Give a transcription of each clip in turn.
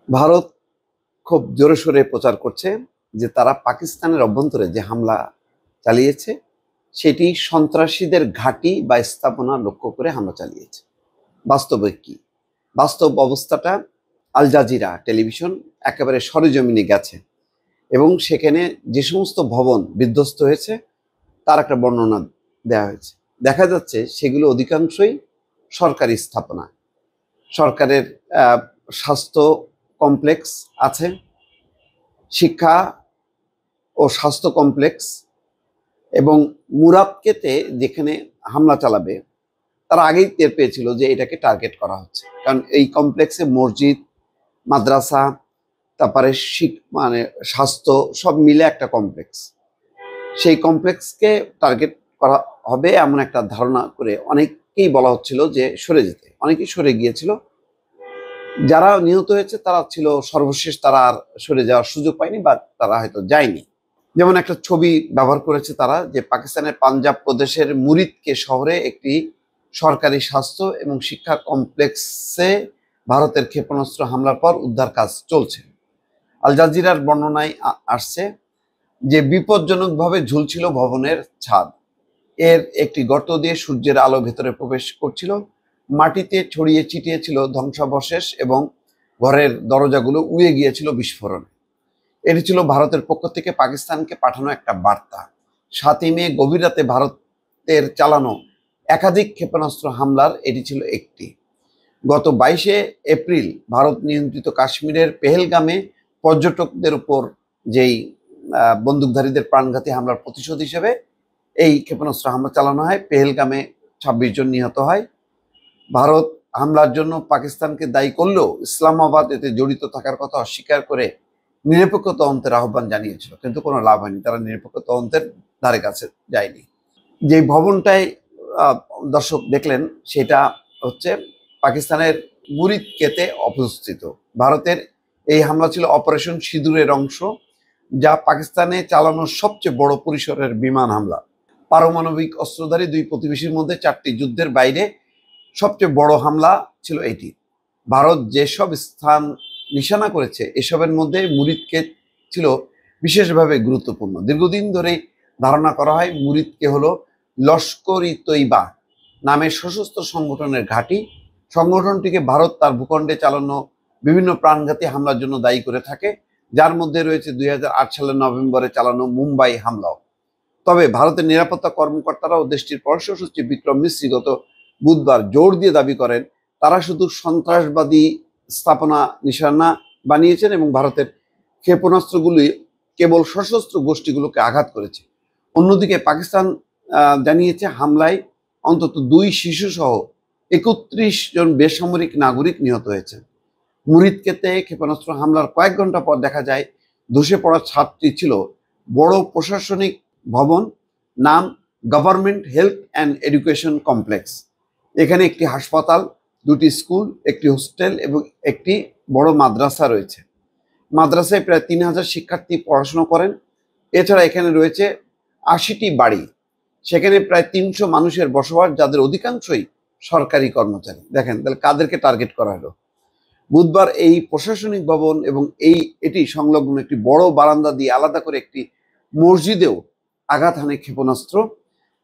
ভারত খুব জোরে সোরে প্রচার করছে যে তারা পাকিস্তানের অভ্যন্তরে যে হামলা চালিয়েছে সেটি সন্ত্রাসীদের ঘাঁটি বা স্থাপনা লক্ষ্য করে হামলা চালিয়েছে। বাস্তবে কি? বাস্তব অবস্থাটা আল জাজিরা টেলিভিশন একেবারে সরেজমিনে গেছে এবং সেখানে যে সমস্ত ভবন বিধ্বস্ত হয়েছে তার একটা বর্ণনা দেওয়া হয়েছে। দেখা যাচ্ছে সেগুলো অধিকাংশই সরকারি স্থাপনা। সরকারের স্বাস্থ্য কমপ্লেক্স আছে, শিক্ষা ও স্বাস্থ্য কমপ্লেক্স, এবং মুরাদকেতে যেখানে হামলা চালাবে তারা আগেই টের পেয়েছিল যে এটাকে টার্গেট করা হচ্ছে, কারণ এই কমপ্লেক্সে মসজিদ, মাদ্রাসা, তারপরে মানে স্বাস্থ্য সব মিলে একটা কমপ্লেক্স। সেই কমপ্লেক্সকে টার্গেট করা হবে এমন একটা ধারণা করে অনেকেই বলা হচ্ছিল যে সরে যেতে। অনেকেই সরে গিয়েছিল। যারা নিহত হয়েছে তারা ছিল সর্বশেষ, তারা আর সরে যাওয়ার সুযোগ পায়নি বা তারা হয়তো যায়নি। যেমন একটা ছবি ব্যবহার করেছে তারা, যে পাকিস্তানের পাঞ্জাব প্রদেশের মুরিদকে শহরে একটি সরকারি স্বাস্থ্য এবং শিক্ষা কমপ্লেক্সে ভারতের ক্ষেপণাস্ত্র হামলার পর উদ্ধার কাজ চলছে। আল জাজিরার বর্ণনায় আসছে যে বিপজ্জনকভাবে ঝুলছিল ভবনের ছাদ। এর একটি গর্ত দিয়ে সূর্যের আলো ভেতরে প্রবেশ করছিল। মাটিতে ছড়িয়ে ছিটিয়ে ছিল ধ্বংসাবশেষ এবং ঘরের দরজাগুলো উড়ে গিয়েছিল বিস্ফোরণে। এটি ছিল ভারতের পক্ষ থেকে পাকিস্তানকে পাঠানো একটা বার্তা। 7ই মে গভীর রাতে ভারতের চালানো একাধিক ক্ষেপণাস্ত্র হামলার এটি ছিল একটি। গত 22শে এপ্রিল ভারত নিয়ন্ত্রিত কাশ্মীরের পেহেলগামে পর্যটকদের উপর যেই বন্দুকধারীদের প্রাণঘাতী হামলার প্রতিশোধ হিসেবে এই ক্ষেপণাস্ত্র হামলা চালানো হয়। পেহেলগামে 26 জন নিহত হয়। ভারত হামলার জন্য পাকিস্তানকে দায়ী করলেও ইসলামাবাদ এতে জড়িত থাকার কথা অস্বীকার করে নিরপেক্ষ তদন্তের আহ্বান জানিয়েছিল, কিন্তু কোনো লাভ হয়নি। তারা নিরপেক্ষ তদন্তের ধারে কাছে যায়নি। যে ভবনটায় দর্শক দেখলেন সেটা হচ্ছে পাকিস্তানের মুরিদকেতে অবস্থিত। ভারতের এই হামলা ছিল অপারেশন সিঁদুরের অংশ, যা পাকিস্তানে চালানো সবচেয়ে বড় পরিসরের বিমান হামলা। পারমাণবিক অস্ত্রধারী দুই প্রতিবেশীর মধ্যে 4টি যুদ্ধের বাইরে সবচেয়ে বড় হামলা ছিল এটি। ভারত যেসব স্থান নিশানা করেছে এসবের মধ্যে মুরিদকে ছিল বিশেষভাবে গুরুত্বপূর্ণ। দীর্ঘদিন ধরে ধারণা করা হয় মুরিদকে হলো লস্কর-ই তৈবা নামের সশস্ত্র সংগঠনের ঘাঁটি। সংগঠনটিকে ভারত তার ভূখণ্ডে চালানো বিভিন্ন প্রাণঘাতী হামলার জন্য দায়ী করে থাকে, যার মধ্যে রয়েছে 2008 সালের নভেম্বরে চালানো মুম্বাই হামলাও। তবে ভারতের নিরাপত্তা কর্মকর্তারা ও দেশটির পররাষ্ট্র সচিব বিক্রম মিশ্রি গত বুধবার জোর দিয়ে দাবি করেন তারা শুধু সন্ত্রাসবাদী স্থাপনা নিশানা বানিয়েছেন এবং ভারতের ক্ষেপণাস্ত্রগুলি কেবল সশস্ত্র গোষ্ঠীগুলোকে আঘাত করেছে। অন্যদিকে পাকিস্তান জানিয়েছে হামলায় অন্তত 2 শিশু সহ 31 জন বেসামরিক নাগরিক নিহত হয়েছে। মুরিদকেতে ক্ষেপণাস্ত্র হামলার কয়েক ঘন্টা পর দেখা যায় ধসে পড়া ছাদটি ছিল বড় প্রশাসনিক ভবন, নাম government health and education complex. এখানে একটি হাসপাতাল, 2টি স্কুল, একটি হোস্টেল এবং একটি বড় মাদ্রাসা রয়েছে। মাদ্রাসায় প্রায় 3000 শিক্ষার্থী পড়াশোনা করেন। এছাড়া এখানে রয়েছে 80টি বাড়ি, সেখানে প্রায় 300 মানুষের বসবাস, যাদের অধিকাংশই সরকারি কর্মচারী। দেখেন তাহলে কাদেরকে টার্গেট করা হলো। বুধবার এই প্রশাসনিক ভবন এবং এটি সংলগ্ন একটি বড় বারান্দা দিয়ে আলাদা করে একটি মসজিদেও আঘাত হানে ক্ষেপণাস্ত্র।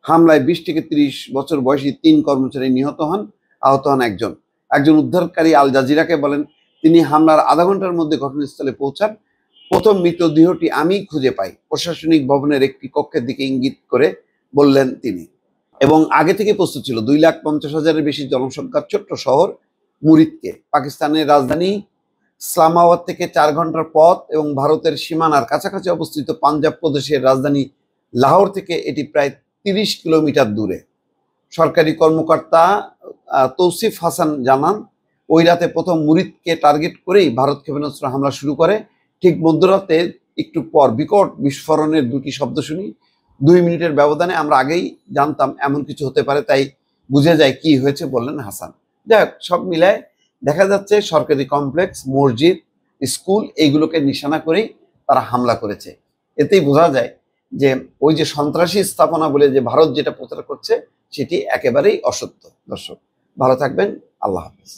হামলায় 20 থেকে 30 বছর বয়সী 3 কর্মচারী নিহত হন, আহত হন একজন। একজন উদ্ধারকারী আল জাজিরাকে বলেন তিনি হামলার আধা ঘন্টার মধ্যে ঘটনাস্থলে পৌঁছান। প্রথম মৃতদেহটি আমি খুঁজে পাই, প্রশাসনিক ভবনের একটি কক্ষের দিকে ইঙ্গিত করে বললেন তিনি। এবং আগে থেকে প্রস্তুত ছিল। 2,50,000-এর বেশি জনসংখ্যার ছোট্ট শহর মুরিদকে পাকিস্তানের রাজধানী ইসলামাবাদ থেকে 4 ঘন্টার পথ এবং ভারতের সীমানার কাছাকাছি অবস্থিত পাঞ্জাব প্রদেশের রাজধানী লাহোর থেকে এটি প্রায় 30 কিলোমিটার দূরে। সরকারি কর্মকর্তা তৌসিফ হাসান জানান ওই রাতে প্রথম মুরিদকে টার্গেট করেই ভারত ক্ষেপণাস্ত্র হামলা শুরু করে। ঠিক মধ্যরাতে একটু পর বিকট বিস্ফোরণের 2টি শব্দ শুনি। 2 মিনিটের ব্যবধানে আমরা আগেই জানতাম এমন কিছু হতে পারে, তাই বুঝে যায় কি হয়েছে, বললেন হাসান। যাই হোক, সব মিলায় দেখা যাচ্ছে সরকারি কমপ্লেক্স, মসজিদ, স্কুল এইগুলোকে নিশানা করেই তারা হামলা করেছে। এতেই বোঝা যায় যে ওই যে সন্ত্রাসী স্থাপনা বলে যে ভারত যেটা প্রচার করছে সেটি একেবারেই অসত্য। দর্শক ভালো থাকবেন, আল্লাহ হাফেজ।